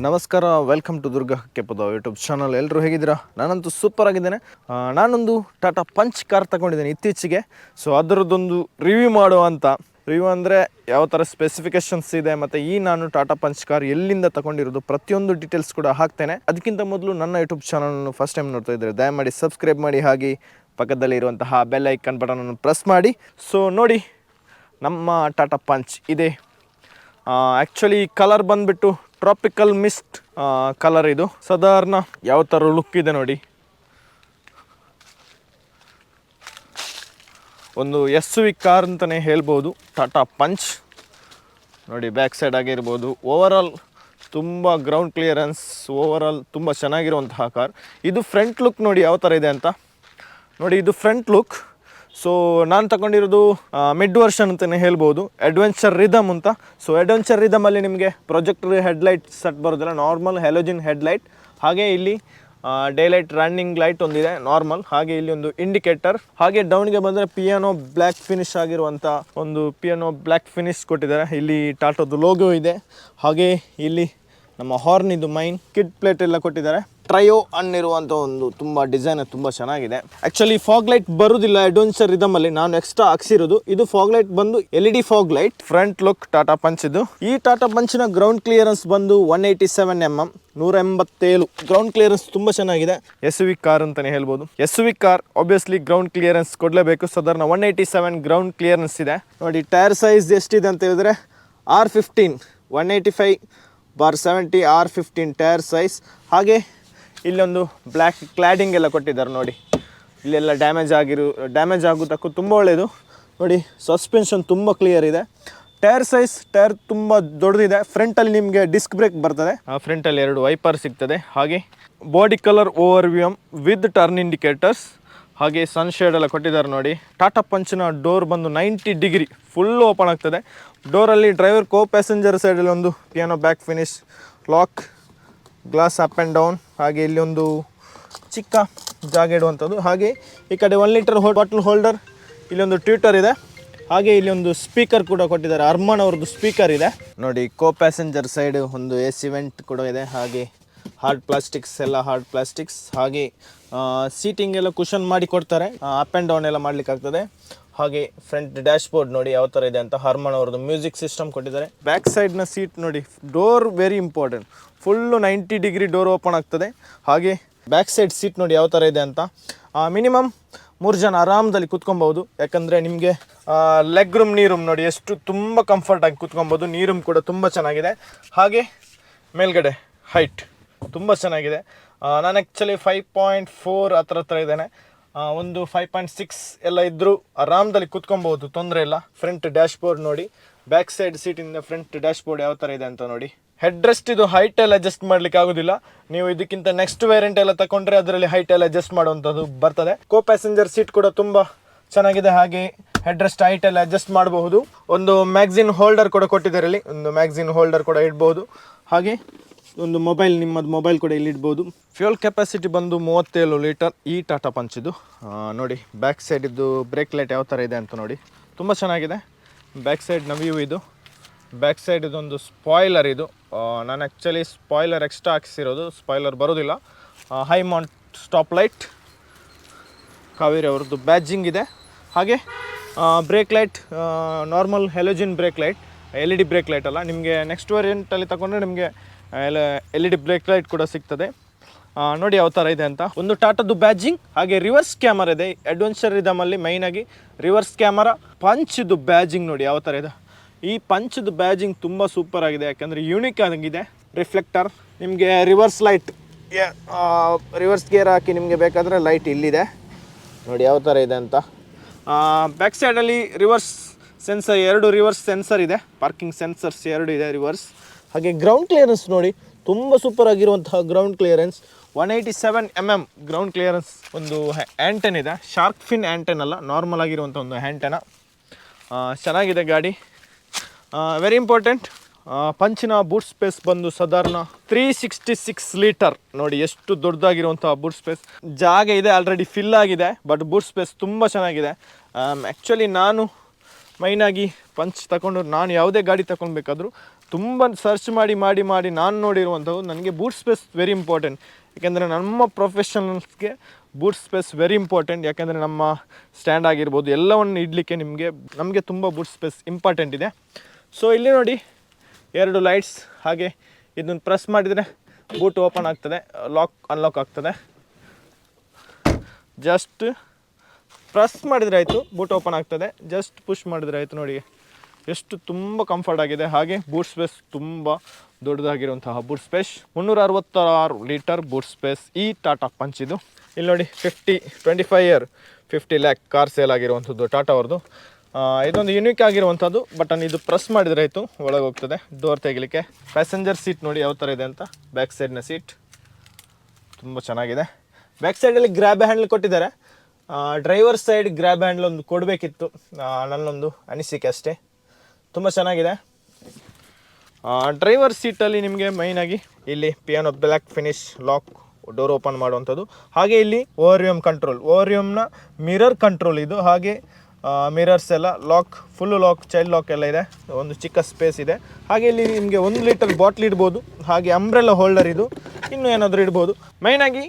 ನಮಸ್ಕಾರ, welcome to Durga ಕೆಪ್ಪದ YouTube channel. ಎಲ್ಲರೂ ಹೇಗಿದ್ದೀರಾ? ನಾನಂತೂ ಸೂಪರ್ ಆಗಿದ್ದೇನೆ. ನಾನೊಂದು ಟಾಟಾ ಪಂಚ್ ಕಾರ್ ತಗೊಂಡಿದ್ದೇನೆ ಇತ್ತೀಚೆಗೆ. ಸೊ ಅದರದ್ದೊಂದು ರಿವ್ಯೂ ಮಾಡುವಂಥ ರಿವ್ಯೂ ಅಂದರೆ ಯಾವ ಥರ ಸ್ಪೆಸಿಫಿಕೇಷನ್ಸ್ ಇದೆ ಮತ್ತು ನಾನು ಟಾಟಾ ಪಂಚ್ ಕಾರ್ ಎಲ್ಲಿಂದ ತಗೊಂಡಿರೋದು ಪ್ರತಿಯೊಂದು ಡೀಟೇಲ್ಸ್ ಕೂಡ ಹಾಕ್ತೇನೆ. ಅದಕ್ಕಿಂತ ಮೊದಲು ನನ್ನ ಯೂಟ್ಯೂಬ್ ಚಾನಲನ್ನು ಫಸ್ಟ್ ಟೈಮ್ ನೋಡ್ತಾ ಇದ್ದರೆ ದಯಮಾಡಿ ಸಬ್ಸ್ಕ್ರೈಬ್ ಮಾಡಿ, ಹಾಗೆ ಪಕ್ಕದಲ್ಲಿ ಇರುವಂತಹ ಬೆಲ್ ಐಕನ್ ಬಟನನ್ನು ಪ್ರೆಸ್ ಮಾಡಿ. ಸೊ ನೋಡಿ, ನಮ್ಮ ಟಾಟಾ ಪಂಚ್ ಇದೆ. ಆ್ಯಕ್ಚುಲಿ ಕಲರ್ ಬಂದುಬಿಟ್ಟು ಟ್ರಾಪಿಕಲ್ ಮಿಸ್ಟ್ ಕಲರ್. ಇದು ಸಾಧಾರಣ ಯಾವ ಥರ ಲುಕ್ ಇದೆ ನೋಡಿ. ಒಂದು SUV ಕಾರ್ ಅಂತಲೇ ಹೇಳ್ಬೋದು ಟಾಟಾ ಪಂಚ್. ನೋಡಿ, ಬ್ಯಾಕ್ ಸೈಡ್ ಆಗಿರ್ಬೋದು, ಓವರಾಲ್ ತುಂಬ ಗ್ರೌಂಡ್ ಕ್ಲಿಯರೆನ್ಸ್, ಓವರಾಲ್ ತುಂಬ ಚೆನ್ನಾಗಿರುವಂತಹ ಕಾರ್. ಇದು ಫ್ರಂಟ್ ಲುಕ್ ನೋಡಿ ಯಾವ ಥರ ಇದೆ ಅಂತ. ನೋಡಿ, ಇದು ಫ್ರಂಟ್ ಲುಕ್. ಸೊ ನಾನು ತಗೊಂಡಿರೋದು ಮಿಡ್ ವರ್ಷನ್ ಅಂತಲೇ ಹೇಳ್ಬೋದು, ಅಡ್ವೆಂಚರ್ ರಿದಮ್ ಅಂತ. ಸೊ ಅಡ್ವೆಂಚರ್ ರಿದಮಲ್ಲಿ ನಿಮಗೆ ಪ್ರೊಜೆಕ್ಟರ್ ಹೆಡ್ಲೈಟ್ ಸೆಟ್ ಬರೋದಿಲ್ಲ, ನಾರ್ಮಲ್ ಹೆಲೋಜಿನ್ ಹೆಡ್ಲೈಟ್. ಹಾಗೆ ಇಲ್ಲಿ ಡೇಲೈಟ್ ರನ್ನಿಂಗ್ ಲೈಟ್ ಒಂದಿದೆ ನಾರ್ಮಲ್. ಹಾಗೆ ಇಲ್ಲಿ ಒಂದು ಇಂಡಿಕೇಟರ್. ಹಾಗೆ ಡೌನ್ಗೆ ಬಂದರೆ ಪಿಯಾನೋ ಬ್ಲ್ಯಾಕ್ ಫಿನಿಶ್ ಆಗಿರುವಂಥ ಒಂದು ಪಿಯಾನೋ ಬ್ಲ್ಯಾಕ್ ಫಿನಿಶ್ ಕೊಟ್ಟಿದ್ದಾರೆ. ಇಲ್ಲಿ ಟಾಟಾದು ಲೋಗೋ ಇದೆ. ಹಾಗೆ ಇಲ್ಲಿ ನಮ್ಮ ಹಾರ್ನ್ ಇದು ಮೈನ್ ಕಿಡ್ ಪ್ಲೇಟ್ ಎಲ್ಲ ಕೊಟ್ಟಿದ್ದಾರೆ. ಟ್ರಯೋ ಅನ್ನಿರುವಂಥ ಒಂದು ತುಂಬ ಡಿಸೈನ್ ತುಂಬ ಚೆನ್ನಾಗಿದೆ. ಆ್ಯಕ್ಚುಲಿ ಫಾಗ್ ಲೈಟ್ ಬರುವುದಿಲ್ಲ ಅಡ್ವೆಂಚರ್ ರಿದಮಲ್ಲಿ, ನಾನು ಎಕ್ಸ್ಟ್ರಾ ಹಾಕ್ಸಿರೋದು. ಇದು ಫಾಗ್ ಲೈಟ್ ಬಂದು LED fog light. Front look Tata punch ಇದು. ಈ ಟಾಟಾ ಪಂಚಿನ ಗ್ರೌಂಡ್ ಕ್ಲಿಯರೆನ್ಸ್ ಬಂದು 187 mm, 187 ಗ್ರೌಂಡ್ ಕ್ಲಿಯರೆನ್ಸ್ ತುಂಬ ಚೆನ್ನಾಗಿದೆ. SUV ಕಾರ್ ಅಂತಲೇ ಹೇಳ್ಬೋದು. SUV car obviously ground clearance ಕೊಡಲೇಬೇಕು. ಸಾಧಾರಣ 187 ಗ್ರೌಂಡ್ ಕ್ಲಿಯರೆನ್ಸ್ ಇದೆ. ನೋಡಿ, ಟೈರ್ ಸೈಜ್ ಎಷ್ಟಿದೆ ಅಂತ ಹೇಳಿದ್ರೆ R15 185/70 R15 ಟೈರ್ ಸೈಜ್. ಹಾಗೆ ಇಲ್ಲೊಂದು ಬ್ಲ್ಯಾಕ್ ಕ್ಲಾಡಿಂಗ್ ಎಲ್ಲ ಕೊಟ್ಟಿದ್ದಾರೆ ನೋಡಿ. ಇಲ್ಲೆಲ್ಲ ಡ್ಯಾಮೇಜ್ ಆಗೋದಕ್ಕೂ ತುಂಬ ಒಳ್ಳೆಯದು. ನೋಡಿ, ಸಸ್ಪೆನ್ಷನ್ ತುಂಬ ಕ್ಲಿಯರ್ ಇದೆ. ಟೈರ್ ತುಂಬ ದೊಡ್ಡದಿದೆ. ಫ್ರಂಟಲ್ಲಿ ನಿಮಗೆ ಡಿಸ್ಕ್ ಬ್ರೇಕ್ ಬರ್ತದೆ. ಫ್ರಂಟಲ್ಲಿ 2 ವೈಪರ್ ಸಿಗ್ತದೆ. ಹಾಗೆ body colour overview with turn indicators. ಹಾಗೆ ಸನ್ಶೇಡ್ ಎಲ್ಲ ಕೊಟ್ಟಿದ್ದಾರೆ ನೋಡಿ. ಟಾಟಾ ಪಂಚ್ನ ಡೋರ್ ಬಂದು 90 ಡಿಗ್ರಿ ಫುಲ್ ಓಪನ್ ಆಗ್ತದೆ. ಡೋರಲ್ಲಿ ಡ್ರೈವರ್ ಪ್ಯಾಸೆಂಜರ್ ಸೈಡಲ್ಲಿ ಒಂದು piano back finish, lock, glass up and down. ಹಾಗೆ ಇಲ್ಲಿ ಒಂದು ಚಿಕ್ಕ ಜಾಗ ಇಡುವಂಥದ್ದು. ಹಾಗೆ ಈ ಕಡೆ 1 ಲೀಟರ್ ಬಾಟಲ್ ಹೋಲ್ಡರ್. ಇಲ್ಲೊಂದು ಟ್ವಿಟರ್ ಇದೆ. ಹಾಗೆ ಇಲ್ಲಿ ಒಂದು ಸ್ಪೀಕರ್ ಕೂಡ ಕೊಟ್ಟಿದ್ದಾರೆ, ಅರ್ಮಾನ್ ಅವ್ರದ್ದು ಸ್ಪೀಕರ್ ಇದೆ ನೋಡಿ. ಪ್ಯಾಸೆಂಜರ್ ಸೈಡ್ ಒಂದು AC ವೆಂಟ್ ಕೂಡ ಇದೆ. ಹಾಗೆ ಹಾರ್ಡ್ ಪ್ಲಾಸ್ಟಿಕ್ಸ್. ಹಾಗೆ ಸೀಟಿಂಗ್ ಎಲ್ಲ ಕುಷನ್ ಮಾಡಿ ಕೊಡ್ತಾರೆ, ಅಪ್ ಆ್ಯಂಡ್ ಡೌನ್ ಎಲ್ಲ ಮಾಡ್ಲಿಕ್ಕೆ ಆಗ್ತದೆ. ಹಾಗೆ ಫ್ರಂಟ್ ಡ್ಯಾಶ್ ಬೋರ್ಡ್ ನೋಡಿ ಯಾವ ಥರ ಇದೆ ಅಂತ. ಹರ್ಮನ್ ಅವ್ರದ್ದು ಮ್ಯೂಸಿಕ್ ಸಿಸ್ಟಮ್ ಕೊಟ್ಟಿದ್ದಾರೆ. ಬ್ಯಾಕ್ ಸೈಡ್ನ ಸೀಟ್ ನೋಡಿ, door very important, full 90 degree door open ಆಗ್ತದೆ. ಹಾಗೆ ಬ್ಯಾಕ್ ಸೈಡ್ ಸೀಟ್ ನೋಡಿ ಯಾವ ಥರ ಇದೆ ಅಂತ. ಮಿನಿಮಮ್ 3 ಜನ ಆರಾಮದಲ್ಲಿ ಕೂತ್ಕೊಬೋದು. ಯಾಕಂದರೆ ನಿಮಗೆ ಲೆಗ್ ರೂಮ್, ನೀ ರೂಮ್ ನೋಡಿ ಎಷ್ಟು ತುಂಬ ಕಂಫರ್ಟಾಗಿ ಕೂತ್ಕೊಬೋದು. ನೀ ರೂಮ್ ಕೂಡ ತುಂಬ ಚೆನ್ನಾಗಿದೆ. ಹಾಗೆ ಮೇಲ್ಗಡೆ ಹೈಟ್ ತುಂಬ ಚೆನ್ನಾಗಿದೆ. ನಾನು ಆ್ಯಕ್ಚುಲಿ 5.4 ಹತ್ರ ಇದ್ದೇನೆ. ಒಂದು 5.6 ಎಲ್ಲ ಇದ್ದರೂ ಆರಾಮದಲ್ಲಿ ಕೂತ್ಕೊಬೋದು, ತೊಂದರೆ ಇಲ್ಲ. ಫ್ರಂಟ್ ಡ್ಯಾಶ್ ಬೋರ್ಡ್ ನೋಡಿ, ಬ್ಯಾಕ್ ಸೈಡ್ ಸೀಟಿಂದ ಫ್ರಂಟ್ ಡ್ಯಾಶ್ ಬೋರ್ಡ್ ಯಾವ ಥರ ಇದೆ ಅಂತ ನೋಡಿ. ಹೆಡ್ ರೆಸ್ಟ್ ಇದು ಹೈಟ್ ಎಲ್ಲ ಅಡ್ಜಸ್ಟ್ ಮಾಡಲಿಕ್ಕೆ ಆಗೋದಿಲ್ಲ. ನೀವು ಇದಕ್ಕಿಂತ ನೆಕ್ಸ್ಟ್ ವೇರಿಯಂಟ್ ಎಲ್ಲ ತಗೊಂಡ್ರೆ ಅದರಲ್ಲಿ ಹೈಟ್ ಎಲ್ಲ ಅಡ್ಜಸ್ಟ್ ಮಾಡುವಂಥದ್ದು ಬರ್ತದೆ. ಪ್ಯಾಸೆಂಜರ್ ಸೀಟ್ ಕೂಡ ತುಂಬ ಚೆನ್ನಾಗಿದೆ. ಹಾಗೆ ಹೆಡ್ ರೆಸ್ಟ್ ಹೈಟ್ ಎಲ್ಲ ಅಡ್ಜಸ್ಟ್ ಮಾಡಬಹುದು. ಒಂದು ಮ್ಯಾಗ್ಝಿನ್ ಹೋಲ್ಡರ್ ಕೂಡ ಕೊಟ್ಟಿದ್ದಾರೆ. ಇಲ್ಲಿ ಒಂದು ಮ್ಯಾಗ್ಝಿನ್ ಹೋಲ್ಡರ್ ಕೂಡ ಇಡ್ಬೋದು. ಹಾಗೆ ಒಂದು ನಿಮ್ಮದು ಮೊಬೈಲ್ ಕೂಡ ಇಲ್ಲಿ ಇಡ್ಬೋದು. ಫ್ಯೂಲ್ ಕೆಪಾಸಿಟಿ ಬಂದು 37 ಲೀಟರ್ ಈ ಟಾಟಾ ಪಂಚಿದು. ನೋಡಿ, ಬ್ಯಾಕ್ ಸೈಡಿದ್ದು ಬ್ರೇಕ್ ಲೈಟ್ ಯಾವ ಥರ ಇದೆ ಅಂತ ನೋಡಿ, ತುಂಬ ಚೆನ್ನಾಗಿದೆ. ಬ್ಯಾಕ್ ಸೈಡ್ನ ವ್ಯೂ ಇದು. ಬ್ಯಾಕ್ ಸೈಡ್ ಇದೊಂದು ಸ್ಪಾಯ್ಲರ್ ಇದು. ನಾನು ಆ್ಯಕ್ಚುಲಿ ಸ್ಪಾಯ್ಲರ್ ಎಕ್ಸ್ಟ್ರಾ ಹಾಕಿಸಿರೋದು, ಸ್ಪಾಯ್ಲರ್ ಬರೋದಿಲ್ಲ. High Mount stop light, Kaveri ಅವ್ರದ್ದು ಬ್ಯಾಡ್ಜಿಂಗ್ ಇದೆ. ಹಾಗೆ break light normal ಹೆಲೋಜಿನ್ break light, LED break light ಅಲ್ಲ. ನಿಮಗೆ ನೆಕ್ಸ್ಟ್ ವೇರಿಯಂಟಲ್ಲಿ ತಗೊಂಡ್ರೆ ನಿಮಗೆ LED ಬ್ರೇಕ್ ಲೈಟ್ ಕೂಡ ಸಿಗ್ತದೆ. ನೋಡಿ ಯಾವ ಥರ ಇದೆ ಅಂತ. ಒಂದು ಟಾಟಾದು ಬ್ಯಾಡ್ಜಿಂಗ್. ಹಾಗೆ ರಿವರ್ಸ್ ಕ್ಯಾಮರಾ ಇದೆ. ಅಡ್ವೆಂಚರ್ ರಿದಮಲ್ಲಿ ಮೈನಾಗಿ ರಿವರ್ಸ್ ಕ್ಯಾಮರಾ. ಪಂಚ್ದು ಬ್ಯಾಡ್ಜಿಂಗ್ ನೋಡಿ ಯಾವ ಥರ ಇದೆ. ಈ ಪಂಚ್ದು ಬ್ಯಾಡ್ಜಿಂಗ್ ತುಂಬ ಸೂಪರ್ ಆಗಿದೆ, ಯಾಕಂದರೆ ಯೂನಿಕ್ ಆಗಿದೆ. ರಿಫ್ಲೆಕ್ಟರ್, ನಿಮಗೆ ರಿವರ್ಸ್ ಲೈಟ್, ರಿವರ್ಸ್ ಗೇರ್ ಹಾಕಿ ನಿಮಗೆ ಬೇಕಾದರೆ ಲೈಟ್ ಇಲ್ಲಿದೆ ನೋಡಿ ಯಾವ ಥರ ಇದೆ ಅಂತ. ಬ್ಯಾಕ್ ಸೈಡಲ್ಲಿ ರಿವರ್ಸ್ ಸೆನ್ಸರ್, 2 ರಿವರ್ಸ್ ಸೆನ್ಸರ್ ಇದೆ. ಪಾರ್ಕಿಂಗ್ ಸೆನ್ಸರ್ಸ್ 2 ಇದೆ ರಿವರ್ಸ್. ಹಾಗೆ ಗ್ರೌಂಡ್ ಕ್ಲಿಯರೆನ್ಸ್ ನೋಡಿ, ತುಂಬ ಸೂಪರ್ ಆಗಿರುವಂತಹ ground clearance. 187 mm ground clearance. ಒಂದು ಆ್ಯಂಟೆನ್ ಇದೆ, ಶಾರ್ಕ್ ಫಿನ್ ಆ್ಯಂಟೆನ್ ಅಲ್ಲ, ನಾರ್ಮಲ್ ಆಗಿರುವಂಥ ಒಂದು ಆ್ಯಂಟೆನ. ಚೆನ್ನಾಗಿದೆ ಗಾಡಿ. ವೆರಿ ಇಂಪಾರ್ಟೆಂಟ್, ಪಂಚಿನ ಬೂಟ್ ಸ್ಪೇಸ್ ಬಂದು ಸಾಧಾರಣ 366 ಲೀಟರ್. ನೋಡಿ ಎಷ್ಟು ದೊಡ್ಡದಾಗಿರುವಂಥ ಬೂಟ್ ಸ್ಪೇಸ್. ಜಾಗ ಇದೆ, ಆಲ್ರೆಡಿ ಫಿಲ್ ಆಗಿದೆ, ಬಟ್ ಬೂಟ್ ಸ್ಪೇಸ್ ತುಂಬ ಚೆನ್ನಾಗಿದೆ. ಆ್ಯಕ್ಚುಲಿ ನಾನು ಮೈನಾಗಿ ಪಂಚ್ ತಗೊಂಡು ನಾನು ಯಾವುದೇ ಗಾಡಿ ತಗೊಳ್ಬೇಕಾದ್ರೂ ತುಂಬ ಸರ್ಚ್ ಮಾಡಿ ನಾನು ನೋಡಿರುವಂಥದ್ದು ನನಗೆ ಬೂಟ್ ಸ್ಪೇಸ್ ವೆರಿ ಇಂಪಾರ್ಟೆಂಟ್. ಯಾಕೆಂದರೆ ನಮ್ಮ ಪ್ರೊಫೆಷನಲ್ಸ್ಗೆ ಬೂಟ್ ಸ್ಪೇಸ್ ವೆರಿ ಇಂಪಾರ್ಟೆಂಟ್. ಯಾಕೆಂದರೆ ನಮ್ಮ ಸ್ಟ್ಯಾಂಡ್ ಆಗಿರ್ಬೋದು ಎಲ್ಲವನ್ನು ಇಡಲಿಕ್ಕೆ ನಮಗೆ ತುಂಬ ಬೂಟ್ ಸ್ಪೇಸ್ ಇಂಪಾರ್ಟೆಂಟ್ ಇದೆ. ಸೊ ಇಲ್ಲಿ ನೋಡಿ 2 ಲೈಟ್ಸ್, ಹಾಗೆ ಇದನ್ನು ಪ್ರೆಸ್ ಮಾಡಿದರೆ ಬೂಟ್ ಓಪನ್ ಆಗ್ತದೆ, ಲಾಕ್ ಅನ್ಲಾಕ್ ಆಗ್ತದೆ. ಜಸ್ಟ್ ಪ್ರೆಸ್ ಮಾಡಿದರೆ ಆಯಿತು, ಬೂಟ್ ಓಪನ್ ಆಗ್ತದೆ. ಜಸ್ಟ್ ಪುಷ್ ಮಾಡಿದರೆ ಆಯಿತು. ನೋಡಿ ಎಷ್ಟು ತುಂಬ ಕಂಫರ್ಟ್ ಆಗಿದೆ. ಹಾಗೆ ಬೂಟ್ ಸ್ಪೇಸ್ ತುಂಬ ದೊಡ್ಡದಾಗಿರುವಂತಹ boot space, 366 litre boot space ಈ ಟಾಟಾ ಪಂಚ್ ಇದು. ಇಲ್ಲಿ ನೋಡಿ 25 ಇಯರ್ 50 ಲ್ಯಾಕ್ ಕಾರ್ ಸೇಲ್ ಆಗಿರುವಂಥದ್ದು ಟಾಟಾ ಅವ್ರದ್ದು. ಇದೊಂದು ಯುನೀಕ್ ಆಗಿರುವಂಥದ್ದು ಬಟನ್. ಇದು ಪ್ರೆಸ್ ಮಾಡಿದರೆ ಆಯಿತು, ಒಳಗೆ ಹೋಗ್ತದೆ ಡೋರ್ ತೆಗಿಲಿಕ್ಕೆ. ಪ್ಯಾಸೆಂಜರ್ ಸೀಟ್ ನೋಡಿ ಯಾವ ಥರ ಇದೆ ಅಂತ. ಬ್ಯಾಕ್ ಸೈಡ್ನ ಸೀಟ್ ತುಂಬ ಚೆನ್ನಾಗಿದೆ. ಬ್ಯಾಕ್ ಸೈಡಲ್ಲಿ ಗ್ರ್ಯಾಬ್ ಹ್ಯಾಂಡಲ್ ಕೊಟ್ಟಿದ್ದಾರೆ. ಡ್ರೈವರ್ ಸೈಡ್ ಗ್ರ್ಯಾಬ್ ಹ್ಯಾಂಡಲ್ ಒಂದು ಕೊಡಬೇಕಿತ್ತು, ನನ್ನೊಂದು ಅನಿಸಿಕೆ ಅಷ್ಟೇ. ತುಂಬ ಚೆನ್ನಾಗಿದೆ. ಡ್ರೈವರ್ ಸೀಟಲ್ಲಿ ನಿಮಗೆ ಮೈನಾಗಿ ಇಲ್ಲಿ piano black finish lock door open ಮಾಡುವಂಥದ್ದು. ಹಾಗೆ ಇಲ್ಲಿ ಓವರ್ವ್ಯೂಮ್ ಕಂಟ್ರೋಲ್, ಓವರ್ವ್ಯೂಮ್ನ ಮಿರರ್ ಕಂಟ್ರೋಲ್ ಇದು. ಹಾಗೆ ಮಿರರ್ಸ್ ಎಲ್ಲ lock, full lock, child lock ಎಲ್ಲ ಇದೆ. ಒಂದು ಚಿಕ್ಕ ಸ್ಪೇಸ್ ಇದೆ. ಹಾಗೆ ಇಲ್ಲಿ ನಿಮಗೆ 1 ಲೀಟರ್ ಬಾಟ್ಲ್ ಇಡ್ಬೋದು. ಹಾಗೆ ಅಂಬ್ರೆಲ್ಲ ಹೋಲ್ಡರ್ ಇದು, ಇನ್ನೂ ಏನಾದರೂ ಇಡ್ಬೋದು. ಮೈನಾಗಿ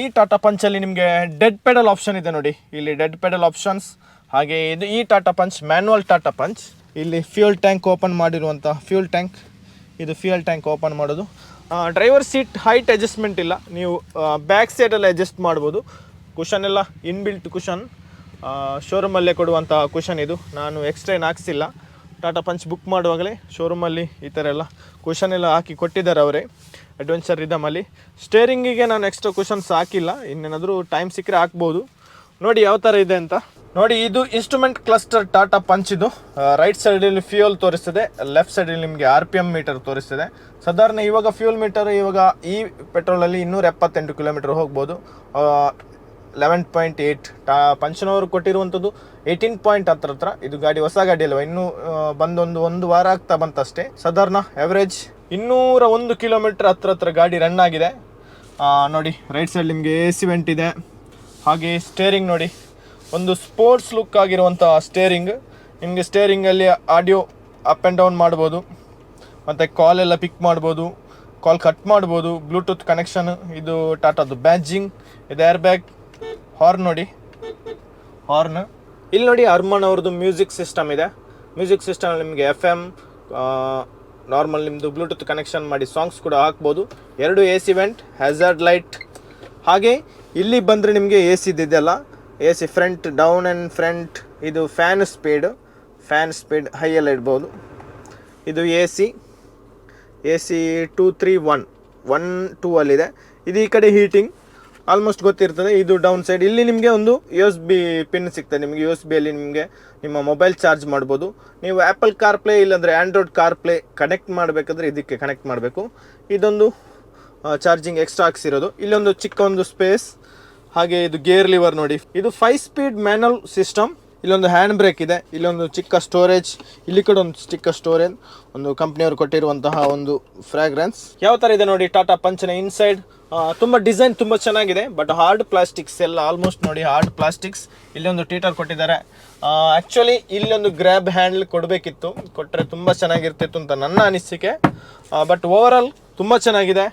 ಈ ಟಾಟಾ ಪಂಚಲ್ಲಿ ನಿಮಗೆ ಡೆಡ್ ಪೆಡಲ್ ಆಪ್ಷನ್ ಇದೆ ನೋಡಿ. ಇಲ್ಲಿ ಡೆಡ್ ಪೆಡಲ್ ಆಪ್ಷನ್ಸ್. ಹಾಗೆ ಇದು ಈ Tata punch manual Tata punch. ಇಲ್ಲಿ ಫ್ಯೂಯಲ್ ಟ್ಯಾಂಕ್ ಓಪನ್ ಮಾಡಿರುವಂಥ ಫ್ಯೂಯಲ್ ಟ್ಯಾಂಕ್, ಇದು ಫ್ಯೂಯಲ್ ಟ್ಯಾಂಕ್ ಓಪನ್ ಮಾಡೋದು. ಡ್ರೈವರ್ ಸೀಟ್ ಹೈಟ್ ಅಡ್ಜಸ್ಟ್ಮೆಂಟ್ ಇಲ್ಲ, ನೀವು ಬ್ಯಾಕ್ ಸೈಡಲ್ಲಿ ಅಡ್ಜಸ್ಟ್ ಮಾಡ್ಬೋದು. ಕುಷನ್ ಎಲ್ಲ ಇನ್ಬಿಲ್ಟ್ ಕುಷನ್, ಶೋರೂಮಲ್ಲೇ ಕೊಡುವಂಥ ಕುಷನ್ ಇದು. ನಾನು ಎಕ್ಸ್ಟ್ರಾ ಏನು ಹಾಕ್ಸಿಲ್ಲ. ಟಾಟಾ ಪಂಚ್ ಬುಕ್ ಮಾಡುವಾಗಲೇ ಶೋರೂಮಲ್ಲಿ ಈ ಥರ ಎಲ್ಲ ಕುಷನ್ ಎಲ್ಲ ಹಾಕಿ ಕೊಟ್ಟಿದ್ದಾರೆ ಅವರೇ, ಅಡ್ವೆಂಚರ್ ರಿದಮಲ್ಲಿ. ಸ್ಟೇರಿಂಗಿಗೆ ನಾನು ಎಕ್ಸ್ಟ್ರಾ ಕುಷನ್ಸ್ ಹಾಕಿಲ್ಲ, ಇನ್ನೇನಾದರೂ ಟೈಮ್ ಸಿಕ್ಕರೆ ಹಾಕ್ಬೋದು. ನೋಡಿ ಯಾವ ಥರ ಇದೆ ಅಂತ. ನೋಡಿ ಇದು ಇನ್ಸ್ಟ್ರೂಮೆಂಟ್ ಕ್ಲಸ್ಟರ್ ಟಾಟಾ ಪಂಚ್ ಇದು. ರೈಟ್ ಸೈಡಲ್ಲಿ ಫ್ಯೂಯಲ್ ತೋರಿಸ್ತದೆ, ಲೆಫ್ಟ್ ಸೈಡಲ್ಲಿ ನಿಮಗೆ RPM ಮೀಟರ್ ತೋರಿಸ್ತದೆ. ಸಾಧಾರಣ ಇವಾಗ ಫ್ಯೂಯಲ್ ಮೀಟರ್ ಇವಾಗ ಈ ಪೆಟ್ರೋಲಲ್ಲಿ 278 ಕಿಲೋಮೀಟರ್ ಹೋಗ್ಬೋದು. 11.8 ಪಂಚನವರು ಕೊಟ್ಟಿರುವಂಥದ್ದು 18 ಪಾಯಿಂಟ್ ಹತ್ರ. ಇದು ಗಾಡಿ ಹೊಸ ಗಾಡಿ ಅಲ್ವ, ಇನ್ನೂ ಒಂದು ವಾರ ಆಗ್ತಾ ಬಂತಷ್ಟೇ. ಸಾಧಾರಣ ಆವ್ರೇಜ್ 201 ಕಿಲೋಮೀಟರ್ ಹತ್ರ ಗಾಡಿ ರನ್ ಆಗಿದೆ. ನೋಡಿ ರೈಟ್ ಸೈಡ್ ನಿಮಗೆ AC ವೆಂಟ್ ಇದೆ. ಹಾಗೆ ಸ್ಟೇರಿಂಗ್ ನೋಡಿ, ಒಂದು ಸ್ಪೋರ್ಟ್ಸ್ ಲುಕ್ ಆಗಿರುವಂಥ ಸ್ಟೇರಿಂಗ್. ನಿಮಗೆ ಸ್ಟೇರಿಂಗಲ್ಲಿ ಆಡಿಯೋ ಅಪ್ ಆ್ಯಂಡ್ ಡೌನ್ ಮಾಡ್ಬೋದು, ಮತ್ತು ಕಾಲೆಲ್ಲ ಪಿಕ್ ಮಾಡ್ಬೋದು, ಕಾಲ್ ಕಟ್ ಮಾಡ್ಬೋದು, ಬ್ಲೂಟೂತ್ ಕನೆಕ್ಷನ್. ಇದು ಟಾಟಾದು ಬ್ಯಾಡ್ಜಿಂಗ್, ಇದು ಏರ್ ಬ್ಯಾಗ್. ಹಾರ್ನ್ ನೋಡಿ, ಹಾರ್ನ್. ಇಲ್ಲಿ ನೋಡಿ ಅರ್ಮನ್ ಅವ್ರದ್ದು ಮ್ಯೂಸಿಕ್ ಸಿಸ್ಟಮ್ ಇದೆ. ಮ್ಯೂಸಿಕ್ ಸಿಸ್ಟಮ್ ನಿಮಗೆ FM ನಾರ್ಮಲ್ ನಿಮ್ಮದು ಬ್ಲೂಟೂತ್ ಕನೆಕ್ಷನ್ ಮಾಡಿ ಸಾಂಗ್ಸ್ ಕೂಡ ಹಾಕ್ಬೋದು. 2 AC ವೆಂಟ್, ಹ್ಯಾಜರ್ಡ್ ಲೈಟ್. ಹಾಗೆ ಇಲ್ಲಿ ಬಂದರೆ ನಿಮಗೆ AC ಇದೆಯಲ್ಲ, AC front down and front. ಇದು ಫ್ಯಾನ್ ಸ್ಪೀಡ್ ಹೈ ಎಲ್ಲ ಇಡ್ಬೋದು. ಇದು AC 231 ಅಲ್ಲಿದೆ. ಇದು ಈ ಕಡೆ ಹೀಟಿಂಗ್ ಆಲ್ಮೋಸ್ಟ್ ಗೊತ್ತಿರ್ತದೆ. ಇದು ಡೌನ್ ಸೈಡ್. ಇಲ್ಲಿ ನಿಮಗೆ ಒಂದು USB ಪಿನ್ ಸಿಗ್ತದೆ. ನಿಮಗೆ USB ನಿಮಗೆ ನಿಮ್ಮ ಮೊಬೈಲ್ ಚಾರ್ಜ್ ಮಾಡ್ಬೋದು. ನೀವು ಆ್ಯಪಲ್ ಕಾರ್ಪ್ಲೇ ಇಲ್ಲಾಂದರೆ ಆ್ಯಂಡ್ರಾಯ್ಡ್ ಕಾರ್ಪ್ಲೇ ಕನೆಕ್ಟ್ ಮಾಡಬೇಕಾದ್ರೆ ಇದಕ್ಕೆ ಕನೆಕ್ಟ್ ಮಾಡಬೇಕು. ಇದೊಂದು ಚಾರ್ಜಿಂಗ್ ಎಕ್ಸ್ಟ್ರಾ ಹಾಕ್ಸಿರೋದು. ಇಲ್ಲೊಂದು ಚಿಕ್ಕ ಒಂದು ಸ್ಪೇಸ್. ಹಾಗೆ ಇದು ಗೇರ್ ಲಿವರ್ ನೋಡಿ. ಇದು 5 ಸ್ಪೀಡ್ ಮ್ಯಾನುವಲ್ ಸಿಸ್ಟಮ್. ಇಲ್ಲೊಂದು ಹ್ಯಾಂಡ್ ಬ್ರೇಕ್ ಇದೆ. ಇಲ್ಲೊಂದು ಚಿಕ್ಕ ಸ್ಟೋರೇಜ್, ಇಲ್ಲಿ ಕೂಡ ಒಂದು ಚಿಕ್ಕ ಸ್ಟೋರೇಜ್. ಒಂದು ಕಂಪ್ನಿಯವರು ಕೊಟ್ಟಿರುವಂತಹ ಒಂದು ಫ್ರಾಗ್ರೆನ್ಸ್. ಯಾವ ಥರ ಇದೆ ನೋಡಿ ಟಾಟಾ ಪಂಚನ ಇನ್ಸೈಡ್. ತುಂಬ ಡಿಸೈನ್ ತುಂಬ ಚೆನ್ನಾಗಿದೆ. ಬಟ್ ಹಾರ್ಡ್ ಪ್ಲಾಸ್ಟಿಕ್ಸ್ ಎಲ್ಲ ಆಲ್ಮೋಸ್ಟ್ ನೋಡಿ, ಹಾರ್ಡ್ ಪ್ಲಾಸ್ಟಿಕ್ಸ್. ಇಲ್ಲೊಂದು ಟೀಟರ್ ಕೊಟ್ಟಿದ್ದಾರೆ. ಆ್ಯಕ್ಚುಲಿ ಇಲ್ಲೊಂದು ಗ್ರ್ಯಾಬ್ ಹ್ಯಾಂಡಲ್ ಕೊಡಬೇಕಿತ್ತು, ಕೊಟ್ಟರೆ ತುಂಬ ಚೆನ್ನಾಗಿರ್ತಿತ್ತು ಅಂತ ನನ್ನ ಅನಿಸಿಕೆ. ಬಟ್ ಓವರಾಲ್ ತುಂಬ ಚೆನ್ನಾಗಿದೆ.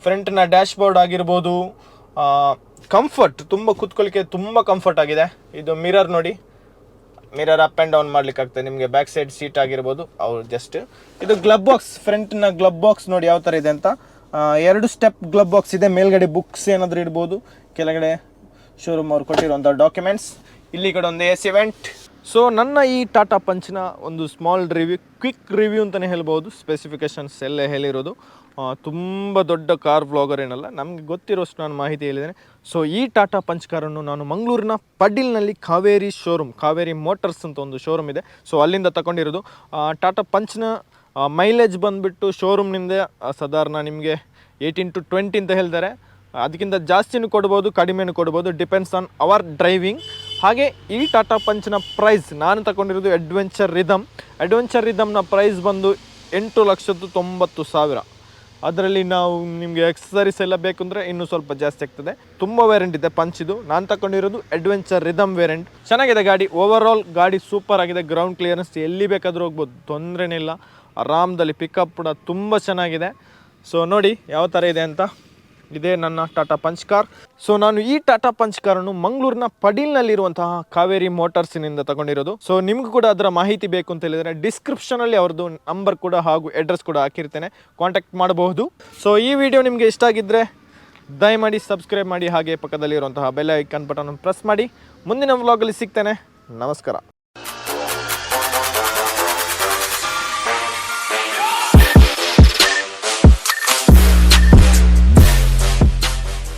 ಫ್ರಂಟ್ನ ಡ್ಯಾಶ್ ಬೋರ್ಡ್ ಆಗಿರ್ಬೋದು, ಕಂಫರ್ಟ್ ತುಂಬ ಕೂತ್ಕೊಳ್ಳಿಕ್ಕೆ ತುಂಬ ಕಂಫರ್ಟ್ ಆಗಿದೆ. ಇದು ಮಿರರ್ ನೋಡಿ, ಮಿರರ್ ಅಪ್ ಆ್ಯಂಡ್ ಡೌನ್ ಮಾಡ್ಲಿಕ್ಕೆ ಆಗ್ತದೆ ನಿಮಗೆ. ಬ್ಯಾಕ್ ಸೈಡ್ ಸೀಟ್ ಆಗಿರ್ಬೋದು ಅವ್ರು ಜಸ್ಟ್. ಇದು ಗ್ಲಬ್ ಬಾಕ್ಸ್, ಫ್ರಂಟ್ನ ಗ್ಲಬ್ ಬಾಕ್ಸ್ ನೋಡಿ ಯಾವ ಥರ ಇದೆ ಅಂತ. 2 ಸ್ಟೆಪ್ ಗ್ಲಬ್ ಬಾಕ್ಸ್ ಇದೆ. ಮೇಲ್ಗಡೆ ಬುಕ್ಸ್ ಏನಾದರೂ ಇಡ್ಬೋದು, ಕೆಳಗಡೆ ಶೋರೂಮ್ ಅವ್ರು ಕೊಟ್ಟಿರುವಂಥ ಡಾಕ್ಯುಮೆಂಟ್ಸ್. ಇಲ್ಲಿ ಕಡೆ ಒಂದು AC ವೆಂಟ್. ಸೊ ನನ್ನ ಈ ಟಾಟಾ ಪಂಚ್ನ ಒಂದು ಸ್ಮಾಲ್ ರಿವ್ಯೂ, ಕ್ವಿಕ್ ರಿವ್ಯೂ ಅಂತಲೇ ಹೇಳ್ಬೋದು. ಸ್ಪೆಸಿಫಿಕೇಷನ್ಸ್ ಎಲ್ಲ ಹೇಳಿರೋದು. ತುಂಬ ದೊಡ್ಡ ಕಾರ್ ವ್ಲಾಗರ್ ಏನಲ್ಲ, ನಮಗೆ ಗೊತ್ತಿರೋಷ್ಟು ನಾನು ಮಾಹಿತಿ ಹೇಳಿದ್ದೇನೆ. ಸೊ ಈ ಟಾಟಾ ಪಂಚ್ ಕಾರನ್ನು ನಾನು ಮಂಗಳೂರಿನ ಪಡ್ಡಿಲ್ನಲ್ಲಿ ಕಾವೇರಿ ಶೋರೂಮ್, ಕಾವೇರಿ ಮೋಟರ್ಸ್ ಅಂತ ಒಂದು ಶೋರೂಮ್ ಇದೆ. ಸೊ ಅಲ್ಲಿಂದ ತಗೊಂಡಿರೋದು. ಟಾಟಾ ಪಂಚ್ನ ಮೈಲೇಜ್ ಬಂದುಬಿಟ್ಟು ಶೋರೂಮ್ನಿಂದ ಸಾಧಾರಣ ನಿಮಗೆ 18 to 20 ಅಂತ ಹೇಳ್ತಾರೆ. ಅದಕ್ಕಿಂತ ಜಾಸ್ತಿನೂ ಕೊಡ್ಬೋದು, ಕಡಿಮೆನೂ ಕೊಡ್ಬೋದು, ಡಿಪೆಂಡ್ಸ್ ಆನ್ ಅವರ್ ಡ್ರೈವಿಂಗ್. ಹಾಗೆ ಈ ಟಾಟಾ ಪಂಚ್ನ ಪ್ರೈಸ್ ನಾನು ತಗೊಂಡಿರೋದು ಅಡ್ವೆಂಚರ್ ರಿದಮ್ನ ಪ್ರೈಸ್ ಬಂದು 8,90,000. ಅದರಲ್ಲಿ ನಾವು ನಿಮಗೆ ಎಕ್ಸಸರೀಸ್ ಎಲ್ಲ ಬೇಕಂದರೆ ಇನ್ನೂ ಸ್ವಲ್ಪ ಜಾಸ್ತಿ ಆಗ್ತದೆ. ತುಂಬ ವೇರಿಯಂಟ್ ಇದೆ ಪಂಚಿದು. ನಾನು ತಗೊಂಡಿರೋದು ಅಡ್ವೆಂಚರ್ ರಿದಮ್ ವೇರಿಯಂಟ್. ಚೆನ್ನಾಗಿದೆ ಗಾಡಿ. ಓವರ್ ಆಲ್ ಗಾಡಿ ಸೂಪರ್ ಆಗಿದೆ. ಗ್ರೌಂಡ್ ಕ್ಲಿಯರೆನ್ಸ್ ಎಲ್ಲಿ ಬೇಕಾದರೂ ಹೋಗ್ಬೋದು, ತೊಂದರೆನೇ ಇಲ್ಲ. ಆರಾಮದಲ್ಲಿ ಪಿಕಪ್ ಕೂಡ ತುಂಬ ಚೆನ್ನಾಗಿದೆ. ಸೊ ನೋಡಿ ಯಾವ ಥರ ಇದೆ ಅಂತ. ಇದೇ ನನ್ನ ಟಾಟಾ ಪಂಚ್ ಕಾರ್. ಸೊ ನಾನು ಈ ಟಾಟಾ ಪಂಚ್ ಕಾರನ್ನು ಮಂಗಳೂರಿನ ಪಡೀಲ್ನಲ್ಲಿರುವಂತಹ ಕಾವೇರಿ ಮೋಟಾರ್ಸಿನಿಂದ ತಗೊಂಡಿರೋದು. ಸೊ ನಿಮಗೂ ಕೂಡ ಅದರ ಮಾಹಿತಿ ಬೇಕು ಅಂತ ಹೇಳಿದರೆ ಡಿಸ್ಕ್ರಿಪ್ಷನಲ್ಲಿ ಅವ್ರದ್ದು ನಂಬರ್ ಕೂಡ ಹಾಗೂ ಅಡ್ರೆಸ್ ಕೂಡ ಹಾಕಿರ್ತೇನೆ, ಕಾಂಟ್ಯಾಕ್ಟ್ ಮಾಡಬಹುದು. ಸೊ ಈ ವಿಡಿಯೋ ನಿಮಗೆ ಇಷ್ಟ ಆಗಿದ್ದರೆ ದಯಮಾಡಿ ಸಬ್ಸ್ಕ್ರೈಬ್ ಮಾಡಿ, ಹಾಗೆ ಪಕ್ಕದಲ್ಲಿರುವಂತಹ ಬೆಲ್ ಐಕಾನ್ ಬಟನ್ ಪ್ರೆಸ್ ಮಾಡಿ. ಮುಂದಿನ ವ್ಲಾಗಲ್ಲಿ ಸಿಗ್ತೇನೆ. ನಮಸ್ಕಾರ.